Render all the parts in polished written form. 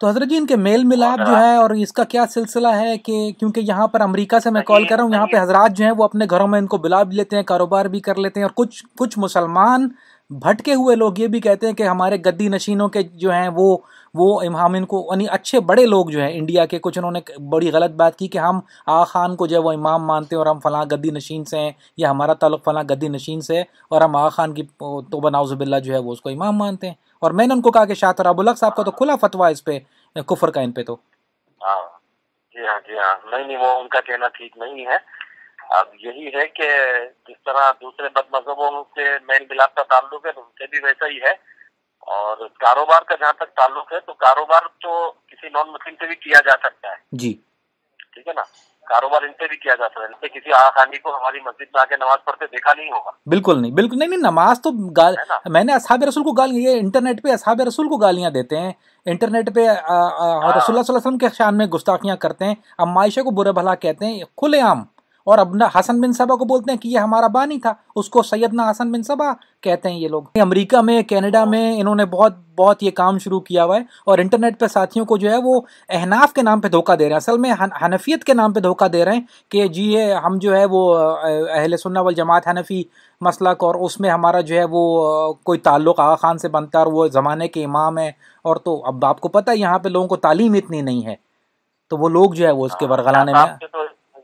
تو حضرت جی ان کے میل ملاپ جو ہے اور اس کا کیا سلسلہ ہے کہ کیونکہ یہاں پر امریکہ سے میں کال کر رہا ہوں، یہاں پہ حضرات جو ہیں وہ اپنے گھروں میں ان کو بلا بھی لیتے ہیں، کاروبار بھی کر لیتے ہیں، اور کچھ مسلمان بھٹکے ہوئے لوگ یہ بھی کہتے ہیں کہ ہمارے گدی نشینوں کے جو ہیں وہ ہم ان کو یعنی اچھے بڑے لوگ جو ہیں انڈیا کے، کچھ انہوں نے بڑی غلط بات کی کہ ہم آغا خان کو جو ہے وہ امام مانتے ہیں اور ہم فلاں گدی نشین سے ہیں، یا ہمارا تعلق فلاں گدی نشین سے ہے اور ہم آغا خان کی توبہ نعوذ باللہ جو ہے وہ اس کو امام مانتے ہیں۔ اور میں نے ان کو کہا کہ شاہ تراب الحق صاحب کا تو کھلا فتویٰ اس پہ کفر کا ان پہ تو۔ جی ہاں نہیں وہ ان کا کہنا ٹھیک نہیں ہے۔ اب یہی ہے کہ جس طرح دوسرے بد مذہبوں سے میل ملاپ کا تعلق ہے تو ان سے بھی ویسا ہی ہے، اور کاروبار کا جہاں تک تعلق ہے تو کاروبار تو کسی نان مسلم سے بھی کیا جا سکتا ہے، جی ٹھیک ہے نا، کاروبار ان سے بھی کیا جا سکتا ہے، کسی آغا خانی کو ہماری مسجد میں آ کے نماز پڑھتے دیکھا نہیں ہوگا۔ بالکل نہیں نماز تو میں نے اصحاب رسول کو گالیاں، یہ انٹرنیٹ پہ اصحاب رسول کو گالیاں دیتے ہیں، انٹرنیٹ پہ رسول اللہ صلی اللہ علیہ وسلم کے شان میں گستاخیاں کرتے ہیں، ام عائشہ کو برے بھلا کہتے ہیں کھلے عام، اور ابن حسن بن صبا کو بولتے ہیں کہ یہ ہمارا بانی تھا، اس کو سیدنا حسن بن صبا کہتے ہیں یہ لوگ۔ امریکہ میں، کینیڈا میں انہوں نے بہت یہ کام شروع کیا ہوا ہے، اور انٹرنیٹ پہ ساتھیوں کو جو ہے وہ احناف کے نام پہ دھوکہ دے رہے ہیں، اصل میں حنفیت کے نام پہ دھوکہ دے رہے ہیں کہ جی یہ ہم جو ہے وہ اہل سنہ والجماعت حنفی مسلک، اور اس میں ہمارا جو ہے وہ کوئی تعلق آغا خان سے بنتا ہے اور وہ زمانے کے امام ہیں، اور تو اب آپ کو پتہ ہے یہاں پہ لوگوں کو تعلیم اتنی نہیں ہے، تو وہ لوگ جو ہے وہ اس کے ورغلانے میں۔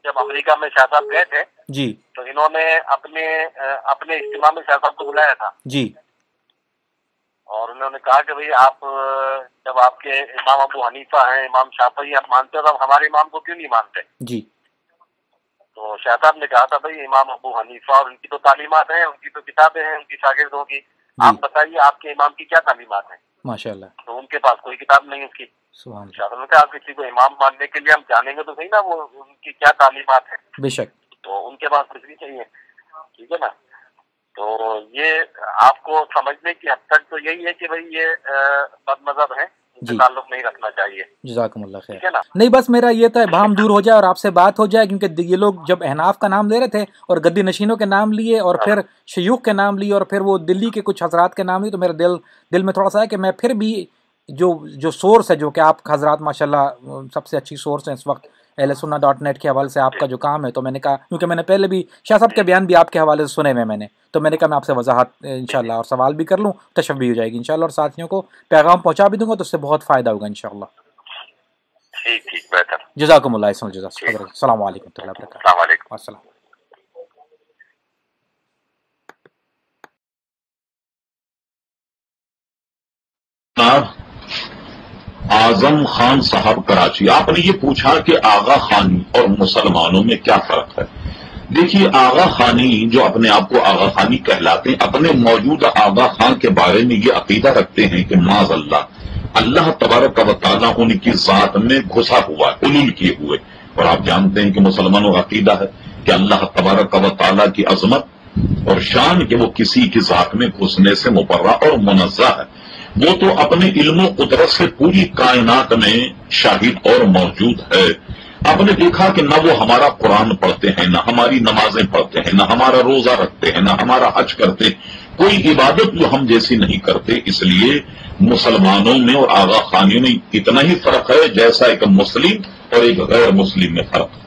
جب امریکہ میں شاہ صاحب گئے تھے جی تو انہوں نے اپنے اجتماع میں شاہ صاحب کو بلایا تھا جی، اور انہوں نے کہا کہ بھئی آپ جب آپ کے امام ابو حنیفہ ہیں، امام شافعی آپ مانتے ہو تو ہمارے امام کو کیوں نہیں مانتے؟ جی تو شاہ صاحب نے کہا تھا بھئی امام ابو حنیفہ اور ان کی تو تعلیمات ہیں، ان کی تو کتابیں ہیں ان کی شاگردوں کی، آپ بتائیے آپ کے امام کی کیا تعلیمات ہیں؟ ماشاء اللہ، تو ان کے پاس کوئی کتاب نہیں اس کی۔ سبحان شاہ صاحب نے کہا آپ کسی کو امام ماننے کے لیے ہم جانیں گے تو صحیح نا وہ ان کی کیا تعلیمات ہیں، بے شک، تو ان کے پاس کچھ نہیں چاہیے، ٹھیک ہے نا۔ تو یہ آپ کو سمجھنے کی حد تک تو یہی ہے کہ بھئی یہ بد مذہب ہیں، ان سے تعلق نہیں رکھنا چاہیے۔ جزاکم اللہ خیر۔ نہیں بس میرا یہ تھا بھام دور ہو جائے اور آپ سے بات ہو جائے، کیونکہ یہ لوگ جب احناف کا نام دے رہے تھے اور گدی نشینوں کے نام لیے اور پھر شیوخ کے نام لیے اور پھر وہ دلی کے کچھ حضرات کے نام لیے، تو میرا دل میں تھوڑا سا ہے کہ میں پھر بھی جو سورس ہے، جو کہ آپ حضرات ماشاءاللہ سب سے اچھی سورس ہیں اس وقت اہل سنہ .net کے حوالے سے آپ کا جو کام ہے، تو میں نے کہا کیونکہ میں نے پہلے بھی شاہ صاحب کے بیان بھی آپ کے حوالے سے سنے ہوئے میں نے، تو میں نے کہا میں آپ سے وضاحت انشاءاللہ اور سوال بھی کر لوں، تشفی ہو جائے گی انشاءاللہ، اور ساتھیوں کو پیغام پہنچا بھی دوں گا تو اس سے بہت فائدہ ہوگا انشاءاللہ۔ ٹھیک بہتر، جزاکم اللہ خیر، السلام علیکم و رحمۃ اللہ وبرکاتہ۔ السلام علیکم۔ السلام۔ اعظم خان صاحب کراچی، آپ نے یہ پوچھا کہ آغا خانی اور مسلمانوں میں کیا فرق ہے؟ دیکھیے آغا خانی جو اپنے آپ کو آغا خانی کہلاتے ہیں، اپنے موجودہ آغا خان کے بارے میں یہ عقیدہ رکھتے ہیں کہ معاذ اللہ تبارک و تعالیٰ ان کی ذات میں گھسا ہوا ہے، علول کیے ہوئے، اور آپ جانتے ہیں کہ مسلمانوں کا عقیدہ ہے کہ اللہ تبارک و تعالیٰ کی عظمت اور شان کہ وہ کسی کی ذات میں گھسنے سے مبرہ اور منزہ ہے، وہ تو اپنے علم و قدرت سے پوری کائنات میں شاہد اور موجود ہے۔ آپ نے دیکھا کہ نہ وہ ہمارا قرآن پڑھتے ہیں، نہ ہماری نمازیں پڑھتے ہیں، نہ ہمارا روزہ رکھتے ہیں، نہ ہمارا حج کرتے، کوئی عبادت جو ہم جیسی نہیں کرتے۔ اس لیے مسلمانوں میں اور آغا خانیوں میں اتنا ہی فرق ہے جیسا ایک مسلم اور ایک غیر مسلم میں فرق ہے۔